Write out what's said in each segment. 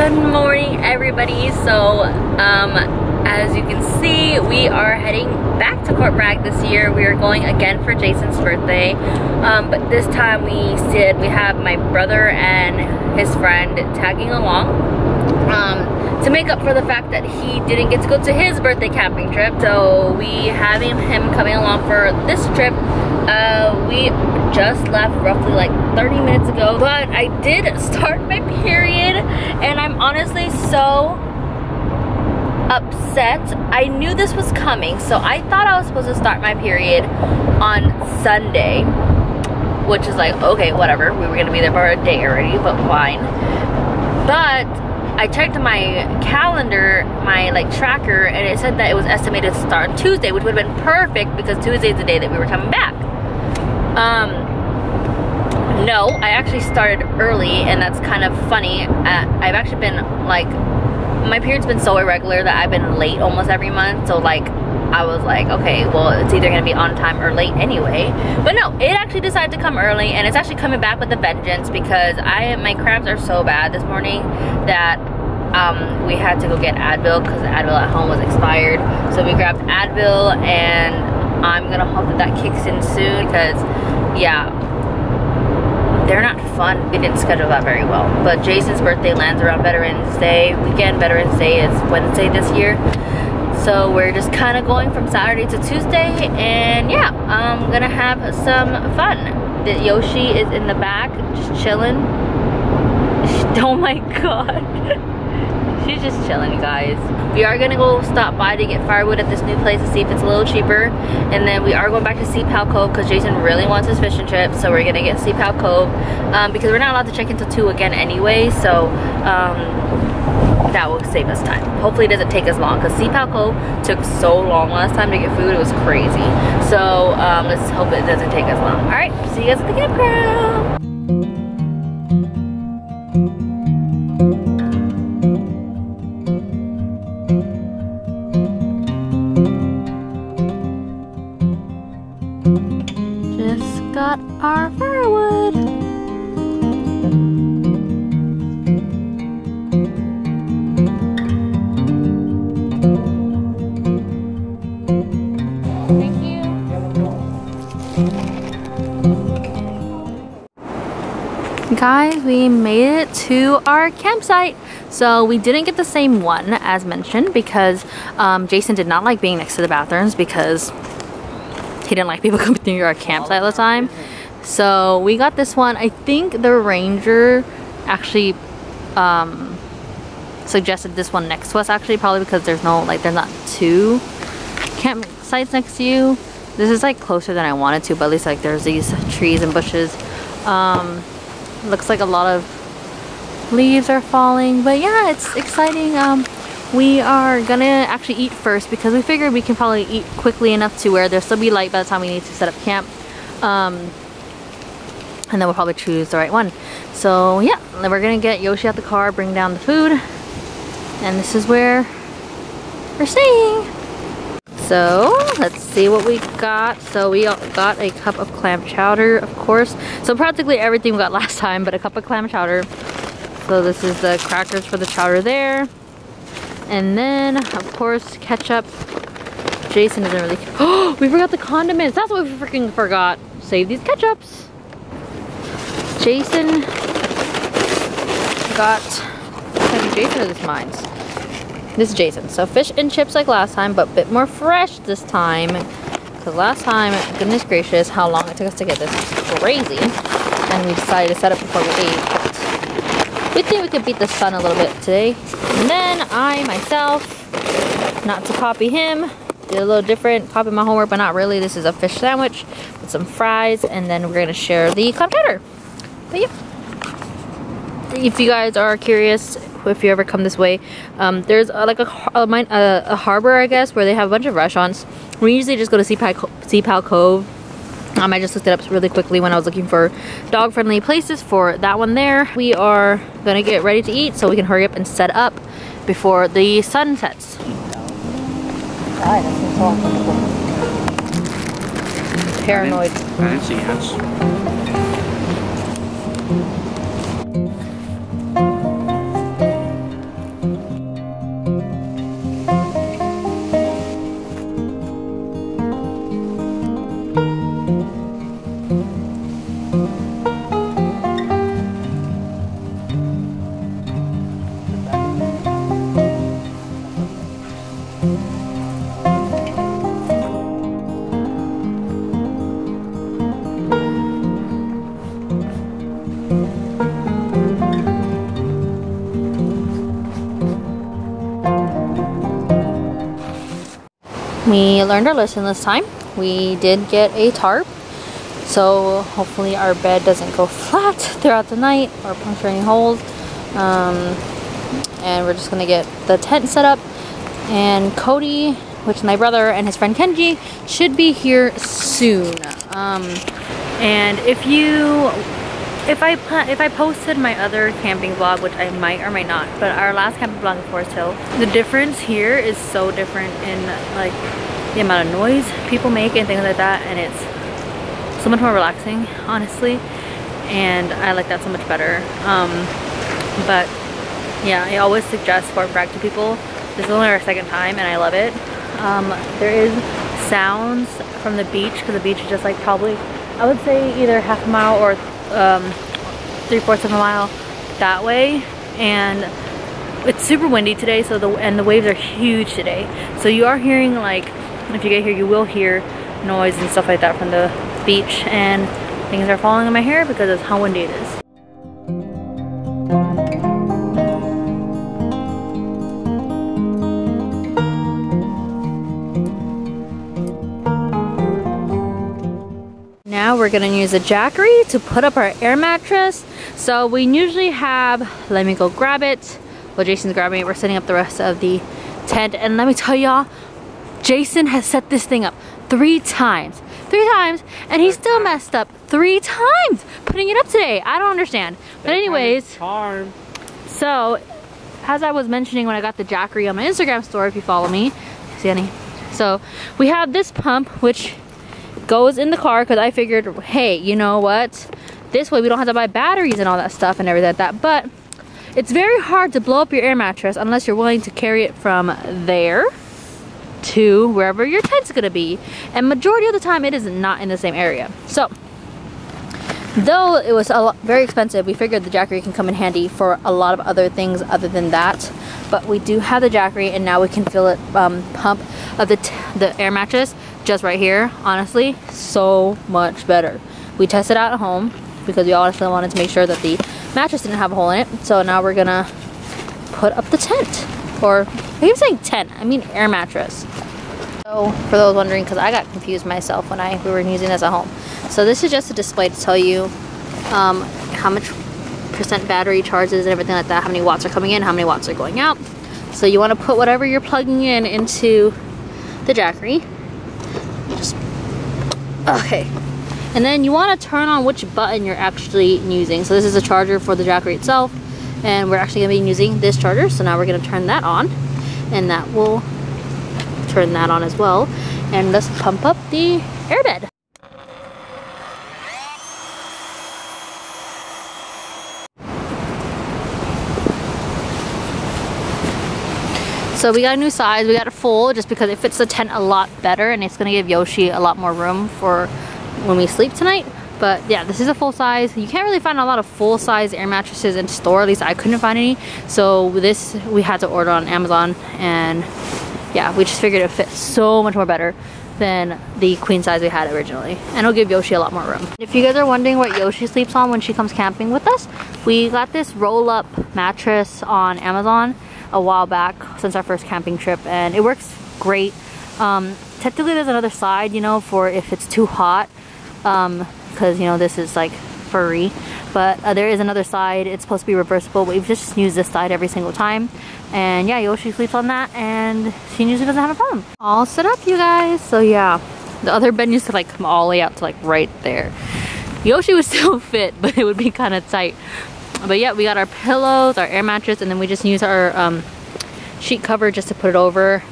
Good morning, everybody. So as you can see, we are heading back to Fort Bragg this year. We are going again for Jason's birthday, but this time we have my brother and his friend tagging along to make up for the fact that he didn't get to go to his birthday camping trip. So we have him coming along for this trip. We just left roughly like 30 minutes ago, but I did start my period and I'm honestly so upset. I knew this was coming, so I thought I was supposed to start my period on Sunday, which is like, okay, whatever, we were gonna be there for a day already, but fine. But I checked my calendar, my like tracker, and it said that it was estimated to start on Tuesday, which would have been perfect because Tuesday is the day that we were coming back. No, I actually started early, and that's kind of funny. I've actually been like, my period's been so irregular that I've been late almost every month, so like I was like, okay, well, it's either gonna be on time or late anyway. But no, it actually decided to come early, and it's actually coming back with a vengeance because my cramps are so bad this morning that we had to go get Advil because the Advil at home was expired. So we grabbed Advil, and I'm gonna hope that kicks in soon because, yeah, they're not fun. We didn't schedule that very well. But Jason's birthday lands around Veterans Day weekend. Veterans Day is Wednesday this year. So we're just kind of going from Saturday to Tuesday, and yeah, I'm gonna have some fun. The Yoshi is in the back, just chilling. Oh my god. She's just chilling, you guys. We are gonna go stop by to get firewood at this new place to see if it's a little cheaper, and then we are going back to Sea Pal Cove because Jason really wants his fishing trip, so we're gonna get Sea Pal Cove because we're not allowed to check until 2 again anyway, so that will save us time. Hopefully it doesn't take as long because Sea Pal Cove took so long last time to get food, it was crazy. So let's hope it doesn't take as long. All right, see you guys at the campground. Got our firewood. Thank you. Guys, we made it to our campsite. So we didn't get the same one as mentioned because Jason did not like being next to the bathrooms because he didn't like people coming through our campsite all the time. So we got this one. I think the ranger actually suggested this one next to us, actually, probably because there's no, like, there's not 2 campsites next to you. This is like closer than I wanted to, but at least like there's these trees and bushes. Looks like a lot of leaves are falling, but yeah, it's exciting. We are gonna actually eat first because we figured we can probably eat quickly enough to where there'll still be light by the time we need to set up camp. And then we'll probably choose the right one. So yeah, then we're gonna get Yoshi out the car, bring down the food, and this is where we're staying. So let's see what we got. So we got a cup of clam chowder, of course. So practically everything we got last time, but a cup of clam chowder. So this is the crackers for the chowder there. And then, of course, ketchup. Jason doesn't really... Oh, we forgot the condiments. That's what we freaking forgot. Save these ketchups. Jason got... Jason or this mine? This is Jason. So fish and chips like last time, but a bit more fresh this time. Because last time, goodness gracious, how long it took us to get this was crazy. And we decided to set up before we ate. But we think we could beat the sun a little bit today. And then I myself, not to copy him, did a little different, copy my homework, but not really. This is a fish sandwich with some fries, and then we're gonna share the clam chowder. But yeah, if you guys are curious, if you ever come this way, there's like a harbor, I guess, where they have a bunch of restaurants. We usually just go to Sea Pal Cove. I just looked it up really quickly when I was looking for dog-friendly places for that one there. We are gonna get ready to eat so we can hurry up and set up before the sun sets. Paranoid. I didn't see ants. We learned our lesson this time. We did get a tarp, so hopefully our bed doesn't go flat throughout the night or puncture any holes. And we're just gonna get the tent set up, and Cody, which is my brother, and his friend Kenji should be here soon. And if I posted my other camping vlog, which I might or might not, but our last camping vlog in Forest Hill, the difference here is so different in like the amount of noise people make and things like that, and it's so much more relaxing, honestly, and I like that so much better. But yeah, I always suggest Fort Bragg to people. This is only our second time and I love it. There is sounds from the beach, because the beach is just like probably, I would say, either half a mile or 3/4 of a mile that way, and it's super windy today, so the waves are huge today, so you are hearing, like, if you get here you will hear noise and stuff like that from the beach, and things are falling in my hair because of how windy it is. Now we're gonna use a jackery to put up our air mattress. So we usually have, let me go grab it. Well, Jason's grabbing it. We're setting up the rest of the tent, and let me tell y'all, Jason has set this thing up 3 times. 3 times, and he still messed up 3 times putting it up today. I don't understand. But anyways, so as I was mentioning when I got the jackery on my Instagram story, if you follow me, see any? So we have this pump which goes in the car, because I figured, hey, you know what? This way we don't have to buy batteries and all that stuff and everything like that. But it's very hard to blow up your air mattress unless you're willing to carry it from there to wherever your tent's gonna be, and majority of the time it is not in the same area. So though it was very expensive, we figured the jackery can come in handy for a lot of other things other than that. But we do have the jackery, and now we can feel it pump of the air mattress just right here. Honestly, so much better. We tested out at home because we honestly wanted to make sure that the mattress didn't have a hole in it. So now we're gonna put up the tent, or I keep saying tent, I mean air mattress. So for those wondering, because I got confused myself when we were using this at home. So this is just a display to tell you how much % battery charges and everything like that, how many watts are coming in, how many watts are going out. So you want to put whatever you're plugging in into the jackery. Just, okay. And then you want to turn on which button you're actually using. So this is a charger for the jackery itself, and we're actually going to be using this charger. So now we're going to turn that on, and that will turn that on as well, and let's pump up the airbed. So we got a new size. We got a full, just because it fits the tent a lot better, and it's gonna give Yoshi a lot more room for when we sleep tonight. But yeah, this is a full size. You can't really find a lot of full size air mattresses in store, at least I couldn't find any. So this we had to order on Amazon, and yeah, we just figured it fit so much more better than the queen size we had originally, and it'll give Yoshi a lot more room. If you guys are wondering what Yoshi sleeps on when she comes camping with us, we got this roll-up mattress on Amazon a while back since our first camping trip, and it works great. Technically there's another side, you know, for if it's too hot, because you know this is like furry, but there is another side. It's supposed to be reversible, but we've just used this side every single time. And yeah, Yoshi sleeps on that, and she usually doesn't have a problem. All set up, you guys. So yeah, the other bed used to like come all the way out to like right there. Yoshi would still fit, but it would be kind of tight. But yeah, we got our pillows, our air mattress, and then we just use our sheet cover just to put it over.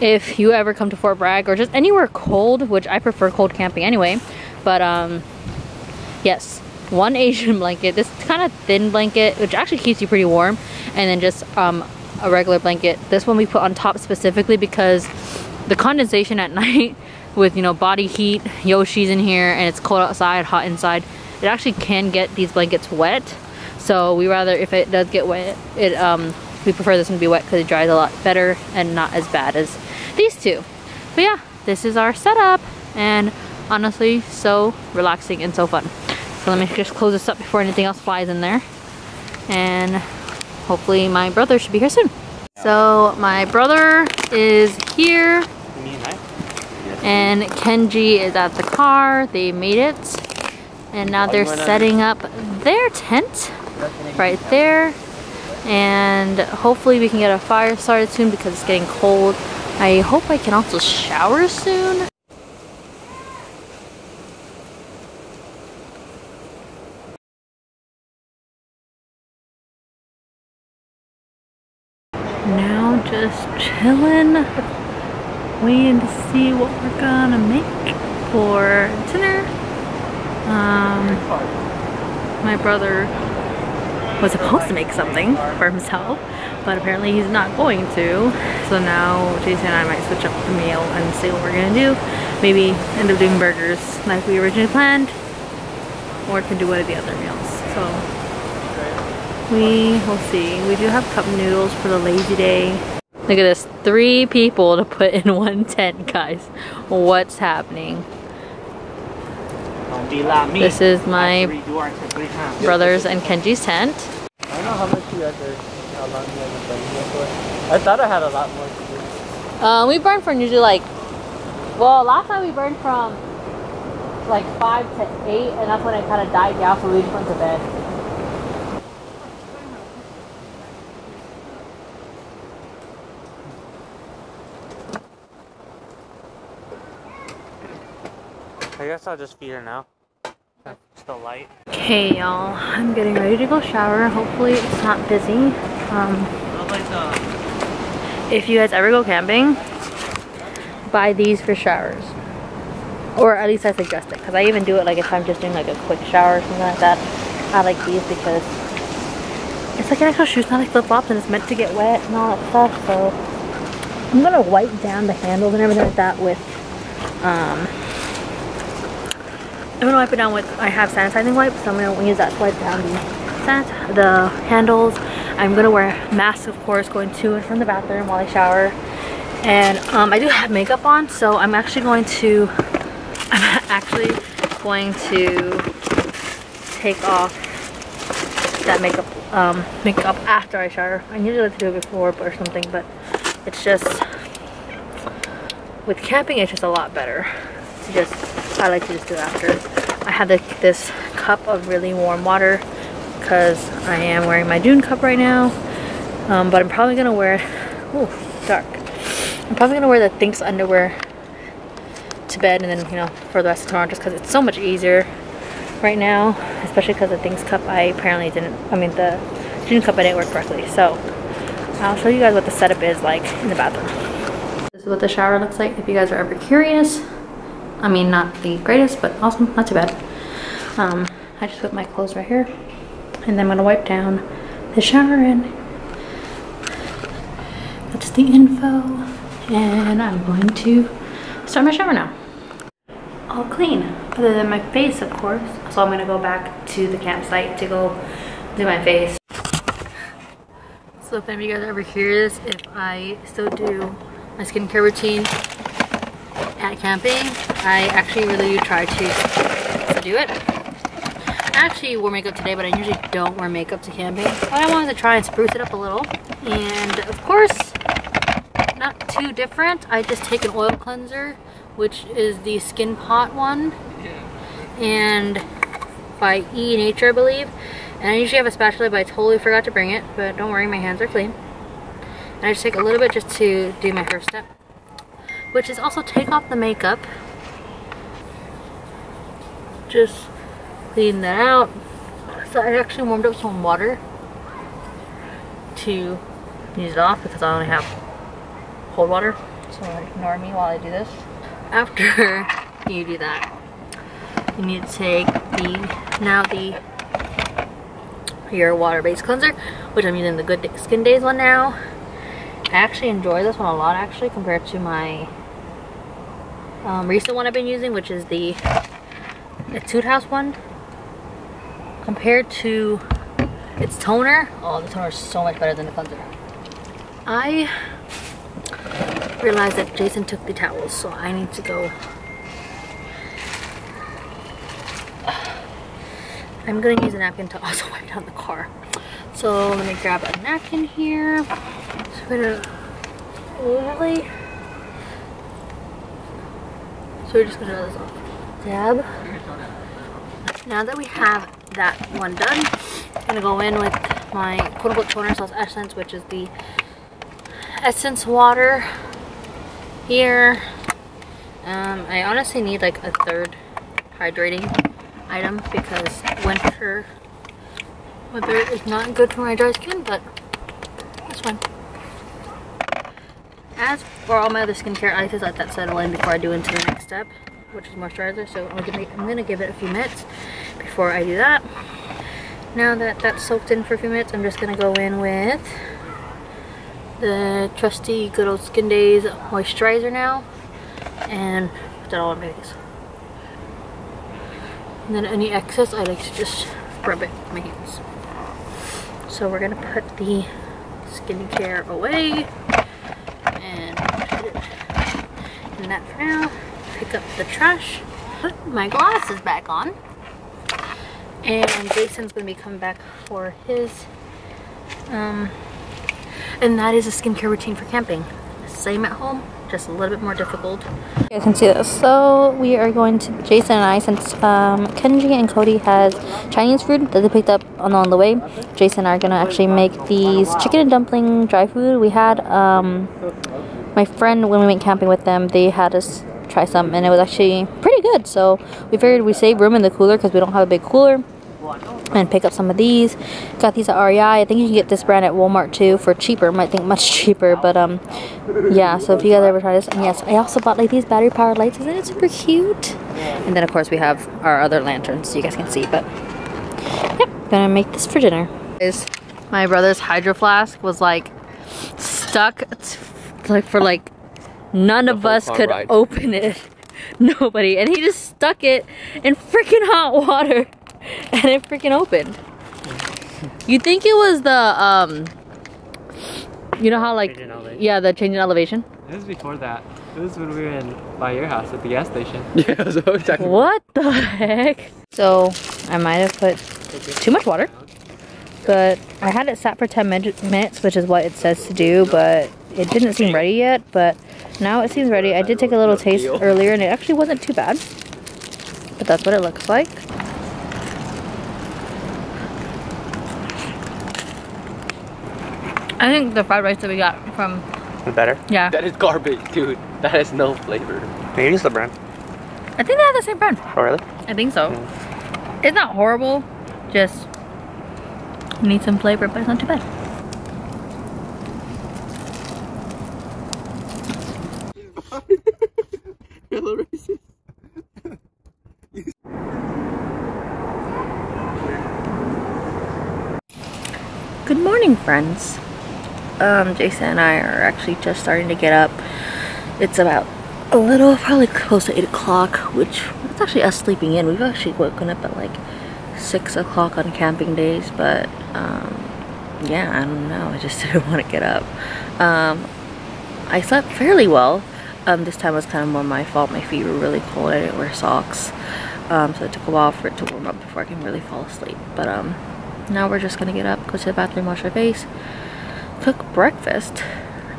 If you ever come to Fort Bragg or just anywhere cold, which I prefer cold camping anyway, but yes, 1 Asian blanket, this kind of thin blanket, which actually keeps you pretty warm, and then just a regular blanket. This one we put on top specifically because the condensation at night with, you know, body heat, Yoshi's in here, and it's cold outside, hot inside, it actually can get these blankets wet. So we rather, if it does get wet, we prefer this one to be wet because it dries a lot better and not as bad as these two. But yeah, this is our setup, and honestly, so relaxing and so fun. So let me just close this up before anything else flies in there, and hopefully my brother should be here soon. So my brother is here. And Kenji is at the car. They made it. And now they're setting up their tent right there. And hopefully we can get a fire started soon because it's getting cold. I hope I can also shower soon. Now just chilling, waiting to see what we're gonna make for dinner. My brother was supposed to make something for himself, but apparently he's not going to. So now Jason and I might switch up the meal and see what we're gonna do. Maybe end up doing burgers like we originally planned, or can do one of the other meals. So we will see. We do have cup noodles for the lazy day. Look at this, 3 people to put in one tent, guys. What's happening? This is my brother's and Kenji's tent. I don't know how much you guys are, how long you guys are burning here for. I thought I had a lot more to do. We burn from usually like, well, last time we burned from like 5 to 8, and that's when it kind of died down, so we just went to bed. I guess I'll just feed her now. It's still light. Okay, y'all, I'm getting ready to go shower. Hopefully it's not busy. If you guys ever go camping, buy these for showers. Or at least I suggest it, because I even do it like if I'm just doing like a quick shower or something like that. I like these because it's like an actual shoe. It's not like flip-flops and it's meant to get wet and all that stuff. So I'm gonna wipe down the handles and everything like that with I'm gonna wipe it down with, I have sanitizing wipes, so I'm gonna use that to wipe down the handles. I'm gonna wear masks, of course, going to and from the bathroom while I shower. And I do have makeup on, so I'm actually going to take off that makeup after I shower. I usually like to do it before or something, but it's just, with camping, it's just a lot better. I like to just do it after. I have this cup of really warm water because I am wearing my Dune cup right now. But I'm probably gonna wear, ooh, dark. I'm probably gonna wear the Thinx underwear to bed, and then, you know, for the rest of tomorrow, just because it's so much easier right now, especially because the Thinx cup the Dune cup I didn't work correctly. So I'll show you guys what the setup is like in the bathroom. This is what the shower looks like if you guys are ever curious. I mean, not the greatest, but awesome, not too bad. I just put my clothes right here, and then I'm gonna wipe down the shower, and that's the info. And I'm going to start my shower now. All clean, other than my face, of course. So I'm gonna go back to the campsite to go do my face. So if any of you guys are ever curious if I still do my skincare routine at camping, I actually really do try to do it. I actually wore makeup today, but I usually don't wear makeup to camping. But I wanted to try and spruce it up a little. And of course, not too different. I just take an oil cleanser, which is the Skin Pot one, and by E Nature, I believe. And I usually have a spatula, but I totally forgot to bring it. But don't worry, my hands are clean. And I just take a little bit just to do my first step, which is also take off the makeup. Just clean that out. So I actually warmed up some water to use it off because I only have cold water. So ignore me while I do this. After you do that, you need to take your water-based cleanser, which I'm using the Good Skin Days one now. I actually enjoy this one a lot, actually, compared to my recent one I've been using, which is the Etude House one. Compared to its toner, oh, the toner is so much better than the cleanser. I realized that Jason took the towels, so I need to go. I'm gonna use a napkin to also wipe down the car. So let me grab a napkin here. So I'm gonna usually So we're just gonna dry this off. Dab. Now that we have that one done, I'm gonna go in with my quote-unquote toner / essence, which is the essence water here. I honestly need like a third hydrating item because winter weather is not good for my dry skin, but that's fine. As for all my other skincare, I just let that settle in before I do into the next step, which is moisturizer. So I'm gonna give it a few minutes before I do that. Now that that's soaked in for a few minutes, I'm just gonna go in with the trusty good old Skin Days moisturizer now and put that all on my face. And then any excess, I like to just rub it with my hands. So we're gonna put the skincare away and put it in that for now. Pick up the trash. Put my glasses back on. And Jason's gonna be coming back for his, and that is a skincare routine for camping. Same at home, just a little bit more difficult. You guys can see this. So we are going to, Jason and I, since Kenji and Cody has Chinese food that they picked up along the way, Jason and I are gonna actually make these chicken and dumpling dry food. We had my friend, when we went camping with them, they had us try some and it was actually pretty good. So we figured we save room in the cooler because we don't have a big cooler, and pick up some of these. Got these at REI. I think you can get this brand at Walmart too for cheaper. Might think much cheaper, but yeah. So if you guys ever try this, and yes, I also bought like these battery powered lights. Isn't it super cute? And then of course we have our other lanterns so you guys can see. But yep, gonna make this for dinner. My brother's hydro flask was like stuck, like for like none of us could open it. Nobody, and he just stuck it in freaking hot water. And it freaking opened. You'd think it was the, you know how like, yeah, the change in elevation? It was before that. It was when we were by your house at the gas station. Yeah, it was exactly. What the heck? So, I might have put too much water. But I had it sat for 10 minutes, which is what it says to do, but it didn't seem ready yet. But now it seems ready. I did take a little taste earlier and it actually wasn't too bad. But that's what it looks like. I think the fried rice that we got from... Better? Yeah. That is garbage, dude. That has no flavor. Maybe it's the brand. I think they have the same brand. Oh, really? I think so. It's not horrible. Just need some flavor, but it's not too bad. Hello, racist. Good morning, friends. Jason and I are actually just starting to get up. It's about probably close to 8 o'clock, which it's actually us sleeping in. We've actually woken up at like 6 o'clock on camping days, but yeah, I don't know. I just didn't want to get up. I slept fairly well. This time was kind of more my fault. My feet were really cold. I didn't wear socks, so it took a while for it to warm up before I can really fall asleep. But now we're just gonna get up, go to the bathroom, wash our face, cook breakfast,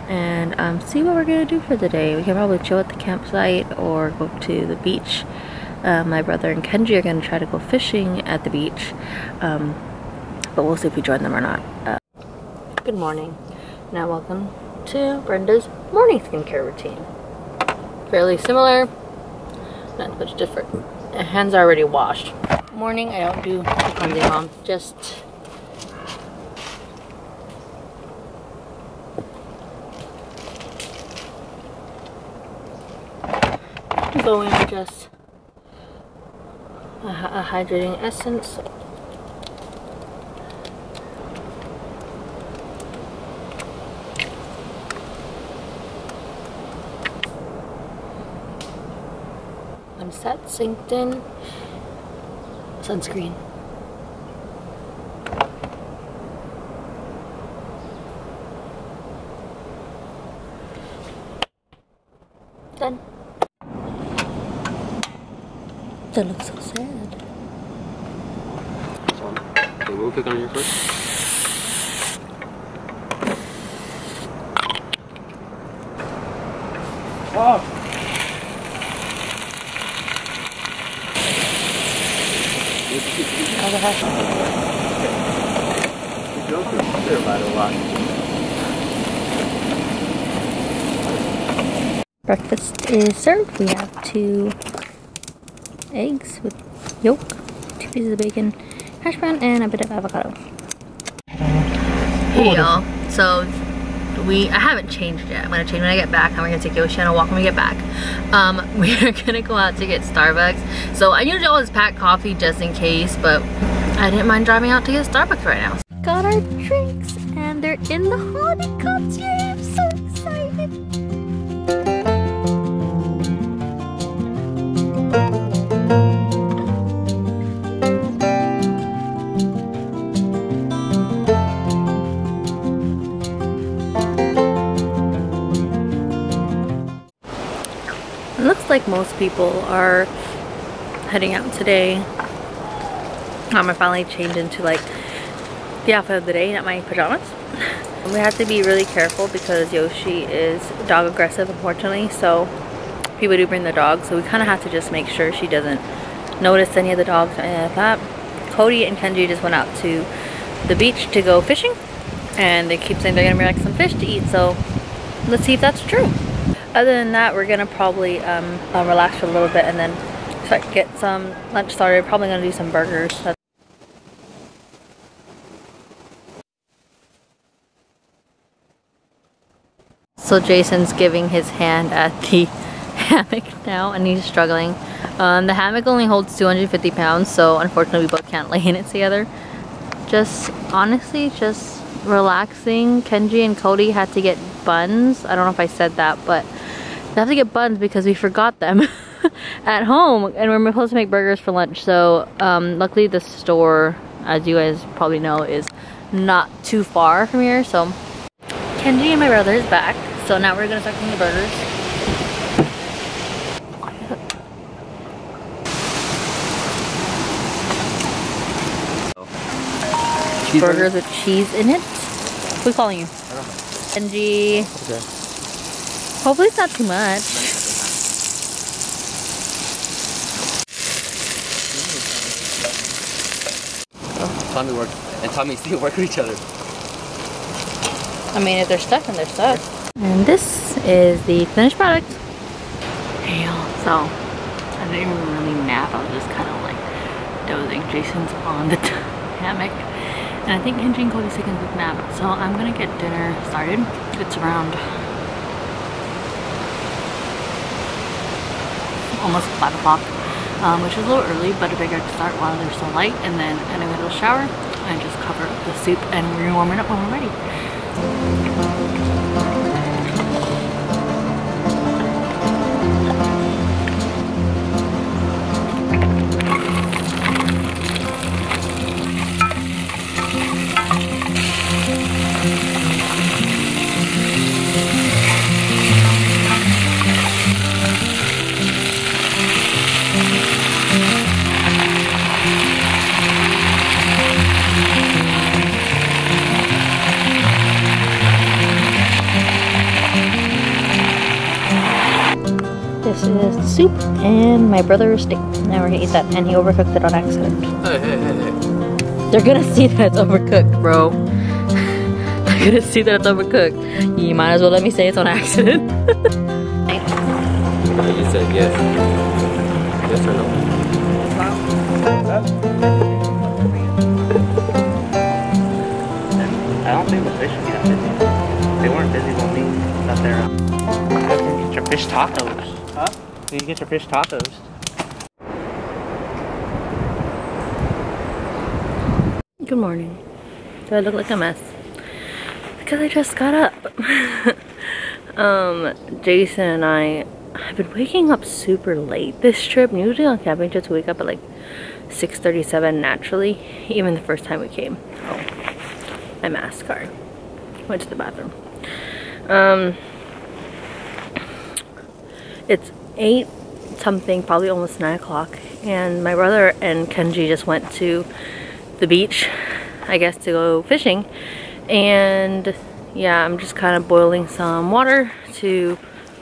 and see what we're gonna do for the day. We can probably chill at the campsite or go to the beach. My brother and Kenji are gonna try to go fishing at the beach, but we'll see if we join them or not. Good morning. Now welcome to Brenda's morning skincare routine. Fairly similar, not much different. Hands are already washed. Morning, I don't do cleansing on, just go in with just a hydrating essence. I'm set, synced in. Sunscreen. Done. That looks so sad. Okay, we'll click on your first. Oh! has to be. We drove through there by a lot. Breakfast is served. We have 2 eggs with yolk, 2 pieces of bacon, hash brown, and a bit of avocado. Hey y'all, so I haven't changed yet. I'm gonna change when I get back. I'm gonna take Yoshi on a walk when we get back. We're gonna go out to get Starbucks. So I usually always pack coffee just in case, but I didn't mind driving out to get Starbucks right now. Got our drinks and they're in the holiday cups. Yay, I'm so excited. It looks like most people are heading out today. I finally changed into like the outfit of the day, not my pajamas. We have to be really careful because Yoshi is dog aggressive, unfortunately, so people do bring their dogs, so we kind of have to just make sure she doesn't notice any of the dogs or anything like that. Cody and Kenji just went out to the beach to go fishing, and they keep saying they're gonna bring like some fish to eat, so let's see if that's true. Other than that, we're gonna probably relax for a little bit and then get some lunch started. Probably gonna do some burgers. So Jason's giving his hand at the hammock now and he's struggling. The hammock only holds 250 pounds, so unfortunately we both can't lay in it together. Just honestly, just relaxing. Kenji and Cody had to get buns. I don't know if I said that, but they have to get buns because we forgot them at home and we're supposed to make burgers for lunch. So luckily the store, as you guys probably know, is not too far from here. So Kenji and my brother is back. So now we're gonna start cooking the burgers. Burgers with cheese in it. What are we calling you? I don't know. Kenji. Okay. Hopefully it's not too much. Oh, Tommy work and Tommy still work with each other. I mean, if they're stuck, then they're stuck. And this is the finished product. Hey y'all, so I didn't even really nap. I was just kind of like dozing. Jason's on the hammock. And I think Kenji and Cody's taking a quick nap. So I'm gonna get dinner started. It's around almost 5 o'clock, which is a little early, but I figured to start while they're still light. And then I'm gonna go to the shower and just cover up the soup and we're gonna warm it up when we're ready. This is the soup and my brother's steak. Now we're gonna eat that, and he overcooked it on accident. Hey. They're gonna see that it's overcooked, bro. They're gonna see that it's overcooked. You might as well let me say it's on accident. You said yes. Yes or no? I don't think the fish would be that busy. They weren't busy when we got there. You can get your fish tacos. Huh? You can get your fish tacos. Good morning. Do I look like a mess? Because I just got up. Jason and I have been waking up super late this trip. Usually on camping trips we wake up at like 6:37 naturally. Even the first time we came. Oh, my mask card. Went to the bathroom. It's 8 something, probably almost 9 o'clock, and my brother and Kenji just went to the beach, I guess, to go fishing. And yeah, I'm just kind of boiling some water to,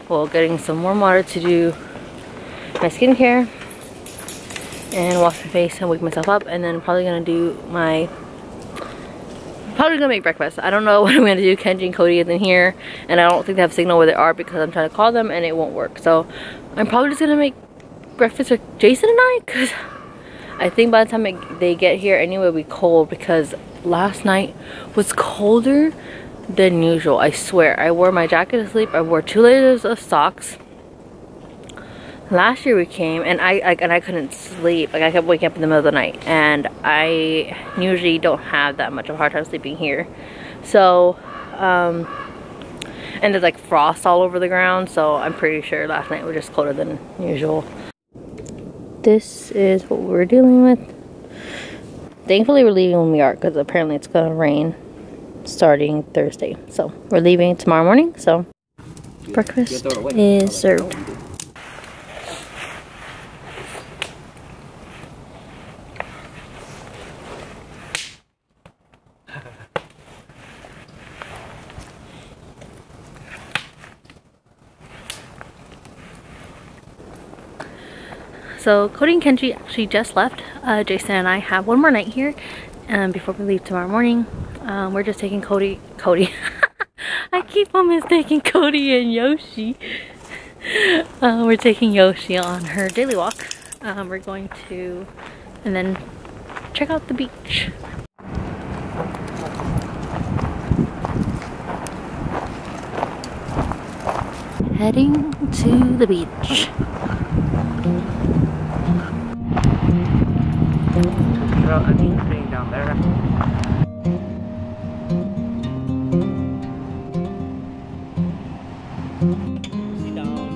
well, getting some warm water to do my skincare. and wash my face and wake myself up, and then probably gonna make breakfast. I don't know what I'm gonna do. Kenji and Cody isn't here, and I don't think they have signal where they are because I'm trying to call them and it won't work. So I'm probably just gonna make breakfast with Jason and I, because I think by the time they get here anyway, it'll be cold, because last night was colder than usual. I swear, I wore my jacket to sleep. I wore 2 layers of socks. Last year we came and I couldn't sleep. Like, I kept waking up in the middle of the night, and I usually don't have that much of a hard time sleeping here. So and there's like frost all over the ground, so I'm pretty sure last night was just colder than usual. This is what we're dealing with. Thankfully we're leaving when we are, because apparently it's gonna rain starting Thursday. So we're leaving tomorrow morning, so breakfast is served. So Cody and Kenji actually just left. Jason and I have one more night here before we leave tomorrow morning. We're just taking Cody. I keep on mistaking Cody and Yoshi. We're taking Yoshi on her daily walk. We're going to, and then check out the beach. Heading to the beach. I think it's sitting down there. Sit down.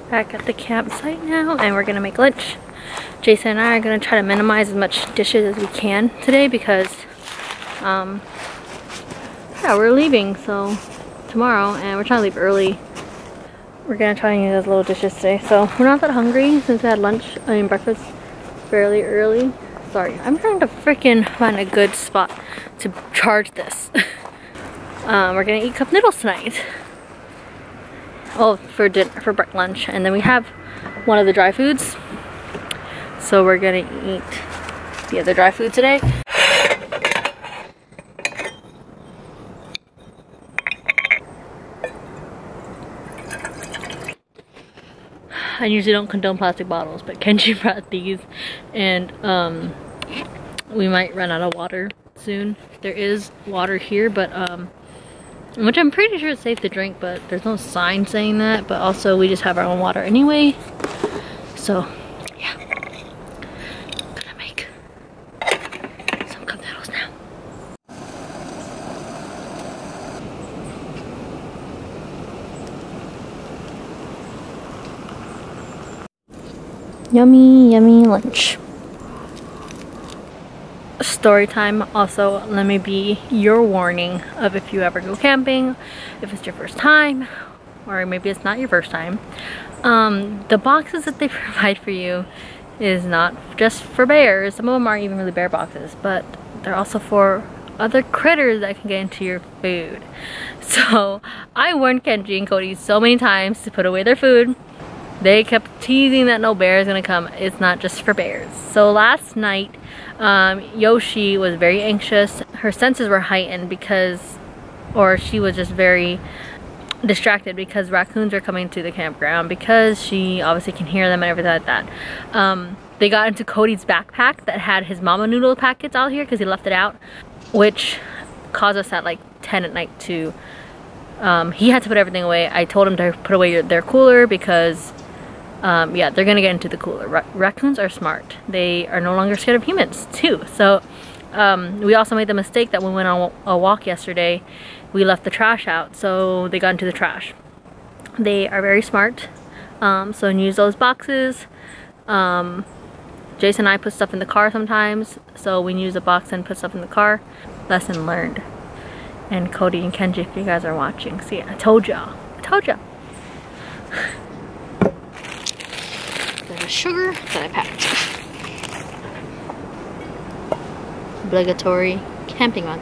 Back at the campsite now, and we're gonna make lunch. Jason and I are gonna try to minimize as much dishes as we can today, because yeah, we're leaving so tomorrow, and we're trying to leave early. We're gonna try and use those little dishes today, so we're not that hungry since we had breakfast fairly early. Sorry, I'm trying to freaking find a good spot to charge this. We're gonna eat cup noodles tonight. Oh, for lunch, and then we have one of the dry foods, so we're gonna eat the other dry food today. I usually don't condone plastic bottles, but Kenji brought these, and we might run out of water soon. There is water here, but which I'm pretty sure is safe to drink, but there's no sign saying that. But also, we just have our own water anyway. So, yeah. I'm gonna make some cup noodles now. Yummy, yummy lunch. Story time. Also, let me be your warning of if you ever go camping, if it's your first time, or maybe it's not your first time. The boxes that they provide for you is not just for bears. Some of them aren't even really bear boxes, but they're also for other critters that can get into your food. So I warned Kenji and Cody so many times to put away their food. They kept teasing that no bear is gonna come. It's not just for bears. So last night, Yoshi was very anxious. Her senses were heightened she was just very distracted because raccoons are coming to the campground, because she obviously can hear them and everything like that. They got into Cody's backpack that had his mama noodle packets out here because he left it out, which caused us at like 10 at night to, he had to put everything away. I told him to put away their cooler because yeah, they're gonna get into the cooler. Raccoons are smart. They are no longer scared of humans too. So we also made the mistake that when we went on a walk yesterday, we left the trash out, so they got into the trash. They are very smart, so use those boxes. Jason and I put stuff in the car sometimes, so we use a box and put stuff in the car. Lesson learned. And Cody and Kenji, if you guys are watching, see, I told y'all. I told y'all. sugar that I packed. Obligatory camping mug.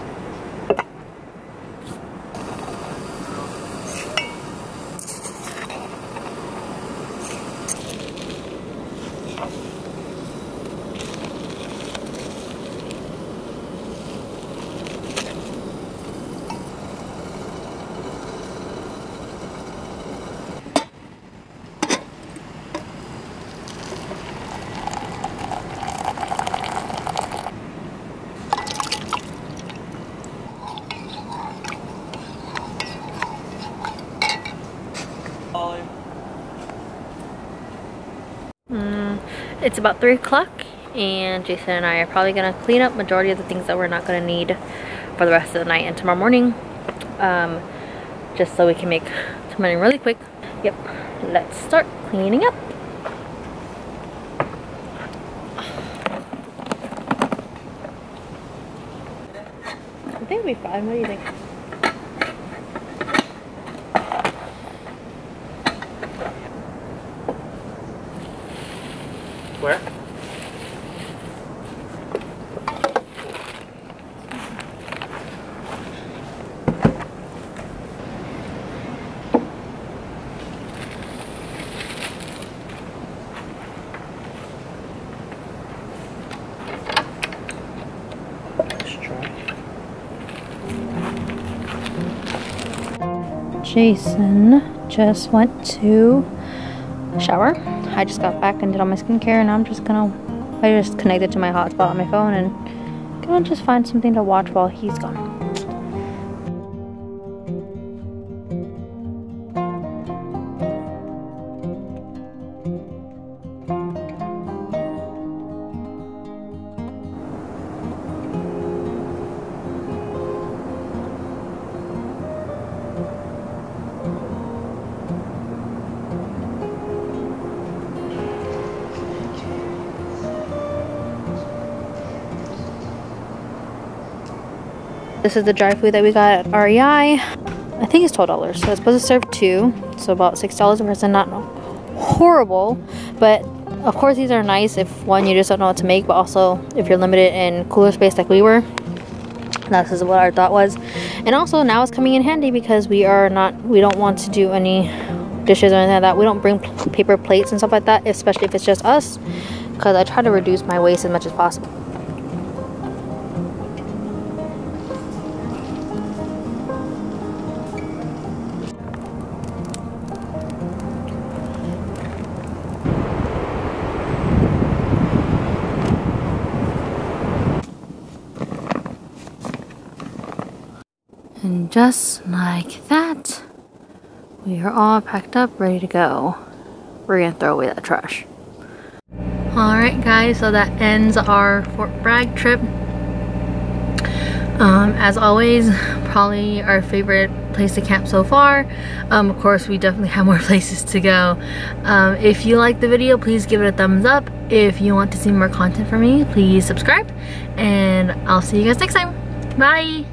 It's about 3 o'clock and Jason and I are probably gonna clean up majority of the things that we're not gonna need for the rest of the night and tomorrow morning, just so we can make some money really quick. Yep, let's start cleaning up. I think it'll be fine. What do you think? Where? Let's try. Jason just went to shower. I just got back and did all my skincare, and I just connected to my hotspot on my phone and gonna just find something to watch while he's gone. This is the dry food that we got at REI. I think it's $12, so it's supposed to serve 2, so about $6 a person. Not horrible, but of course these are nice if one, you just don't know what to make, but also if you're limited in cooler space like we were. This is what our thought was. And also now it's coming in handy because we don't want to do any dishes or anything like that. We don't bring paper plates and stuff like that, especially if it's just us, because I try to reduce my waste as much as possible. And just like that, we are all packed up, ready to go. We're gonna throw away that trash. Alright guys, so that ends our Fort Bragg trip. As always, probably our favorite place to camp so far. Of course, we definitely have more places to go. If you like the video, please give it a thumbs up. If you want to see more content from me, please subscribe. And I'll see you guys next time. Bye!